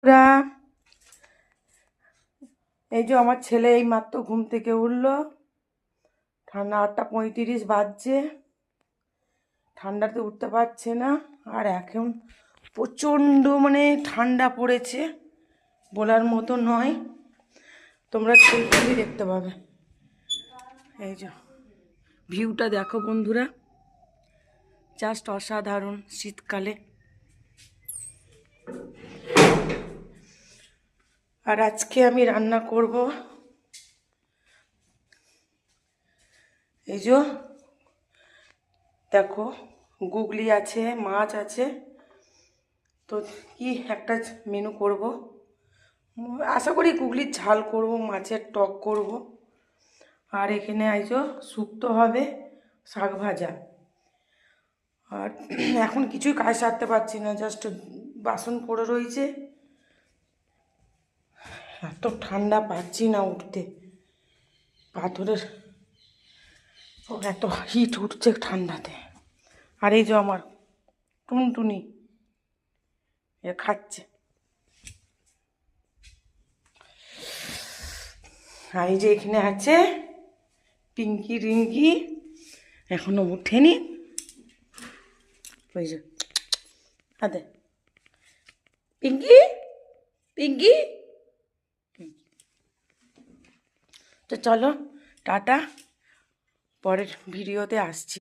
রা এই যে আমার ছেলে এই মাত্র ঘুম থেকে উঠলো। ঠান্ডা 8:35 বাজছে, ঠান্ডাতে উঠতে পারছে না। আর এখন প্রচণ্ড মানে ঠান্ডা পড়েছে, বলার মতো নয়। তোমরা ছবি দেখতে পাবে। এই যে ভিউটা দেখো বন্ধুরা, জাস্ট অসাধারণ শীতকালে। আর আজকে আমি রান্না করব এই যে দেখো, গুগলি আছে, মাছ আছে। তো কি একটা মেনু করব, আশা করি গুগলির ঝাল করব, মাছের টক করব। আর এখানে আইজো শুক্তো হবে, শাক ভাজা। আর এখন কিছুই কাজ সারতে পারছি না, জাস্ট বাসন পড়ে রয়েছে। এত ঠান্ডা পাচ্ছি না উঠতে, পাথরের এত হিট উঠছে ঠান্ডাতে। আর এই যে আমার টুনটুনি এ খাচ্ছে। আর এই যে এখানে আছে পিঙ্কি রিঙ্কি, এখনো উঠেনি। ওই যে আদে পিঙ্কি পিঙ্কি। তো চলো টাটা, পরের ভিডিওতে আসছি।